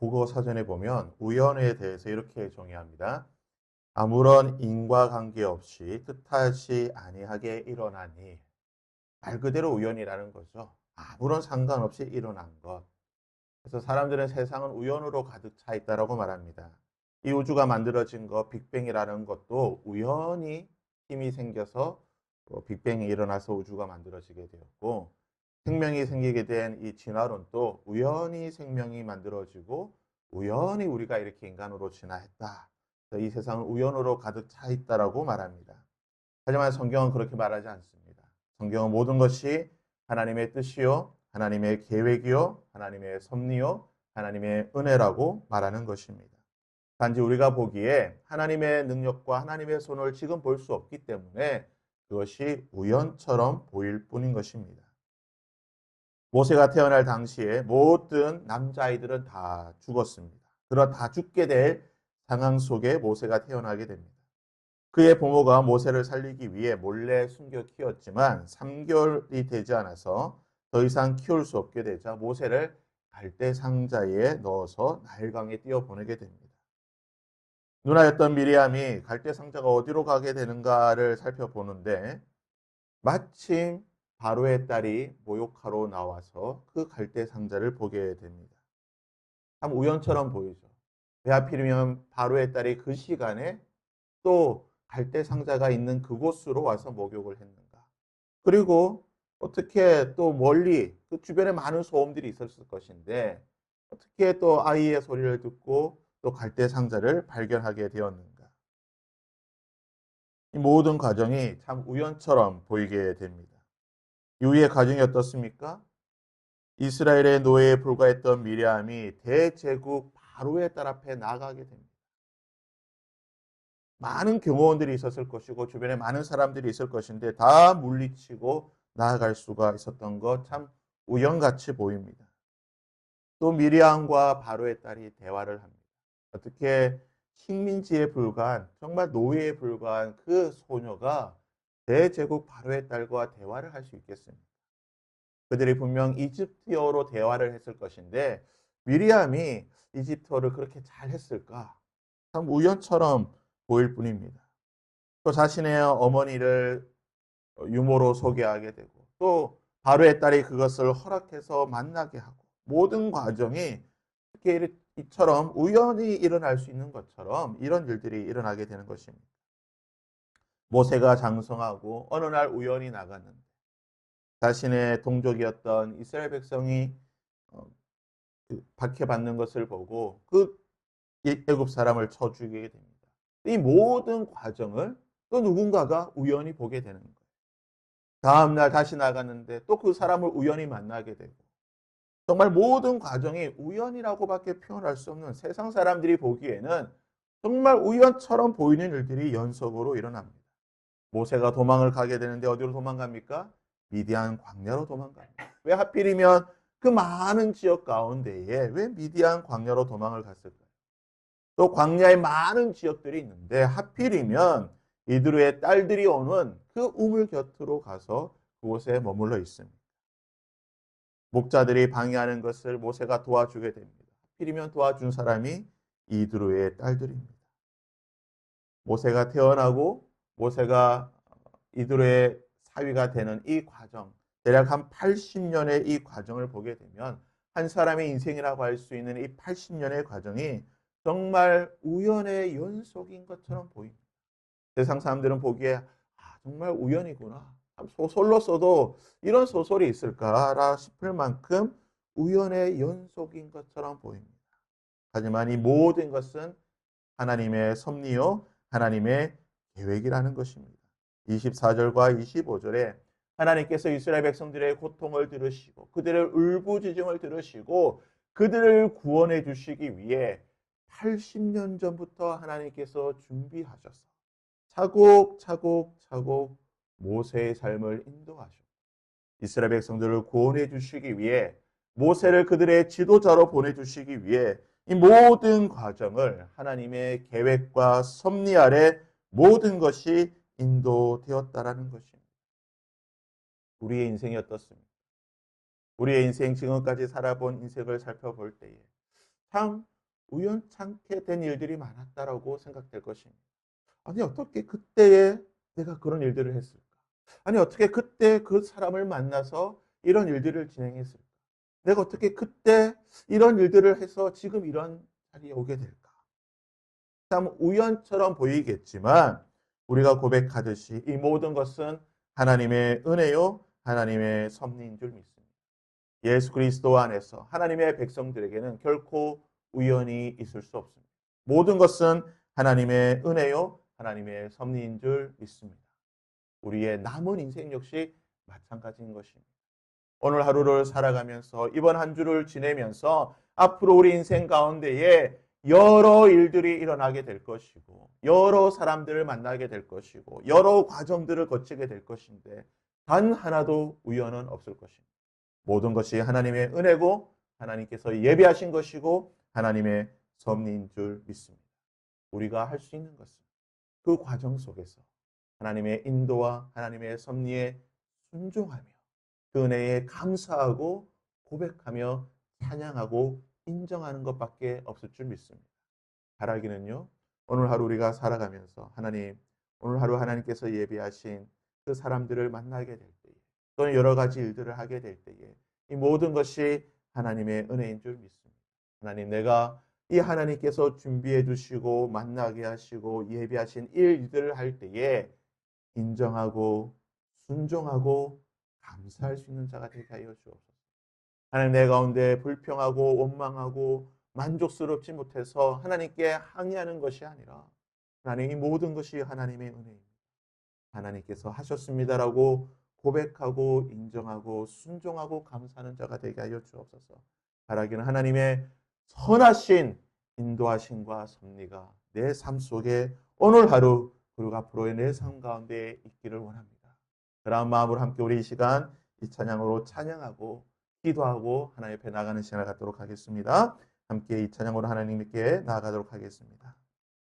국어 사전에 보면 우연에 대해서 이렇게 정의합니다. 아무런 인과관계 없이 뜻하지 아니하게 일어나니, 말 그대로 우연이라는 거죠. 아무런 상관없이 일어난 것. 그래서 사람들은 세상은 우연으로 가득 차 있다라고 말합니다. 이 우주가 만들어진 것, 빅뱅이라는 것도 우연히 힘이 생겨서 빅뱅이 일어나서 우주가 만들어지게 되었고, 생명이 생기게 된 이 진화론도 우연히 생명이 만들어지고 우연히 우리가 이렇게 인간으로 진화했다. 이 세상은 우연으로 가득 차 있다라고 말합니다. 하지만 성경은 그렇게 말하지 않습니다. 성경은 모든 것이 하나님의 뜻이요, 하나님의 계획이요, 하나님의 섭리요, 하나님의 은혜라고 말하는 것입니다. 단지 우리가 보기에 하나님의 능력과 하나님의 손을 지금 볼 수 없기 때문에 그것이 우연처럼 보일 뿐인 것입니다. 모세가 태어날 당시에 모든 남자아이들은 다 죽었습니다. 그러 다 죽게 될 상황 속에 모세가 태어나게 됩니다. 그의 부모가 모세를 살리기 위해 몰래 숨겨 키웠지만 3개월이 되지 않아서 더 이상 키울 수 없게 되자 모세를 갈대 상자에 넣어서 나일강에 띄워 보내게 됩니다. 누나였던 미리암이 갈대 상자가 어디로 가게 되는가를 살펴보는데 마침 바로의 딸이 모욕하러 나와서 그 갈대 상자를 보게 됩니다. 참 우연처럼 보이죠. 왜 하필이면 바로의 딸이 그 시간에 또 갈대 상자가 있는 그곳으로 와서 목욕을 했는가. 그리고 어떻게 또 멀리 그 주변에 많은 소음들이 있었을 것인데 어떻게 또 아이의 소리를 듣고 또 갈대 상자를 발견하게 되었는가. 이 모든 과정이 참 우연처럼 보이게 됩니다. 이후의 과정이 어떻습니까? 이스라엘의 노예에 불과했던 미리암이 대제국 바로의 딸 앞에 나가게 됩니다. 많은 경호원들이 있었을 것이고 주변에 많은 사람들이 있을 것인데 다 물리치고 나아갈 수가 있었던 것 참 우연같이 보입니다. 또 미리암과 바로의 딸이 대화를 합니다. 어떻게 식민지에 불과한 정말 노예에 불과한 그 소녀가 대제국 바로의 딸과 대화를 할 수 있겠습니까? 그들이 분명 이집트어로 대화를 했을 것인데 미리암이 이집트어를 그렇게 잘 했을까? 참 우연처럼 보일 뿐입니다. 또 자신의 어머니를 유모로 소개하게 되고 또 바로의 딸이 그것을 허락해서 만나게 하고 모든 과정이 이렇게 이처럼 우연히 일어날 수 있는 것처럼 이런 일들이 일어나게 되는 것입니다. 모세가 장성하고 어느 날 우연히 나갔는데 자신의 동족이었던 이스라엘 백성이 박해받는 것을 보고 그 애굽 사람을 쳐 죽이게 됩니다. 이 모든 과정을 또 누군가가 우연히 보게 되는 거예요. 다음 날 다시 나갔는데 또 그 사람을 우연히 만나게 되고 정말 모든 과정이 우연이라고밖에 표현할 수 없는 세상 사람들이 보기에는 정말 우연처럼 보이는 일들이 연속으로 일어납니다. 모세가 도망을 가게 되는데 어디로 도망갑니까? 미디안 광야로 도망갑니다. 왜 하필이면 그 많은 지역 가운데에 왜 미디안 광야로 도망을 갔을까요? 또 광야에 많은 지역들이 있는데 하필이면 이드루의 딸들이 오는 그 우물 곁으로 가서 그곳에 머물러 있습니다. 목자들이 방해하는 것을 모세가 도와주게 됩니다. 하필이면 도와준 사람이 이드루의 딸들입니다. 모세가 태어나고 모세가 이드루의 사위가 되는 이 과정, 대략 한 80년의 이 과정을 보게 되면 한 사람의 인생이라고 할 수 있는 이 80년의 과정이 정말 우연의 연속인 것처럼 보입니다. 세상 사람들은 보기에 정말 우연이구나. 소설로 써도 이런 소설이 있을까라 싶을 만큼 우연의 연속인 것처럼 보입니다. 하지만 이 모든 것은 하나님의 섭리요, 하나님의 계획이라는 것입니다. 24절과 25절에 하나님께서 이스라엘 백성들의 고통을 들으시고 그들의 울부짖음을 들으시고 그들을 구원해 주시기 위해 80년 전부터 하나님께서 준비하셔서 차곡차곡 모세의 삶을 인도하셨고 이스라엘 백성들을 구원해 주시기 위해 모세를 그들의 지도자로 보내주시기 위해 이 모든 과정을 하나님의 계획과 섭리 아래 모든 것이 인도되었다라는 것입니다. 우리의 인생이 어떻습니까? 우리의 인생 지금까지 살아본 인생을 살펴볼 때에 참 우연찮게 된 일들이 많았다라고 생각될 것입니다. 아니 어떻게 그때에 내가 그런 일들을 했을까? 아니 어떻게 그때 그 사람을 만나서 이런 일들을 진행했을까? 내가 어떻게 그때 이런 일들을 해서 지금 이런 자리에 오게 될까? 참 우연처럼 보이겠지만 우리가 고백하듯이 이 모든 것은 하나님의 은혜요, 하나님의 섭리인 줄 믿습니다. 예수 그리스도 안에서 하나님의 백성들에게는 결코 우연이 있을 수 없습니다. 모든 것은 하나님의 은혜요, 하나님의 섭리인 줄 믿습니다. 우리의 남은 인생 역시 마찬가지인 것입니다. 오늘 하루를 살아가면서 이번 한 주를 지내면서 앞으로 우리 인생 가운데에 여러 일들이 일어나게 될 것이고 여러 사람들을 만나게 될 것이고 여러 과정들을 거치게 될 것인데 단 하나도 우연은 없을 것입니다. 모든 것이 하나님의 은혜고 하나님께서 예비하신 것이고 하나님의 섭리인 줄 믿습니다. 우리가 할 수 있는 것은 그 과정 속에서 하나님의 인도와 하나님의 섭리에 순종하며 그 은혜에 감사하고 고백하며 찬양하고 인정하는 것밖에 없을 줄 믿습니다. 바라기는요. 오늘 하루 우리가 살아가면서 하나님 오늘 하루 하나님께서 예비하신 그 사람들을 만나게 될 때에 또는 여러 가지 일들을 하게 될 때에 이 모든 것이 하나님의 은혜인 줄 믿습니다. 하나님 내가 이 하나님께서 준비해 두시고 만나게 하시고 예비하신 일들을 할 때에 인정하고 순종하고 감사할 수 있는 자가 되게 하여 주옵소서. 하나님 내 가운데 불평하고 원망하고 만족스럽지 못해서 하나님께 항의하는 것이 아니라 하나님 이 모든 것이 하나님의 은혜입니다. 하나님께서 하셨습니다라고 고백하고 인정하고 순종하고 감사하는 자가 되게 하여 주옵소서. 바라기는 하나님의 선하신 인도하심과 섭리가 내 삶 속에 오늘 하루 그리고 앞으로의 내 삶 가운데 있기를 원합니다. 그러한 마음으로 함께 우리 이 시간 이 찬양으로 찬양하고 기도하고 하나님 앞에 나가는 시간을 갖도록 하겠습니다. 함께 이 찬양으로 하나님께 나아가도록 하겠습니다.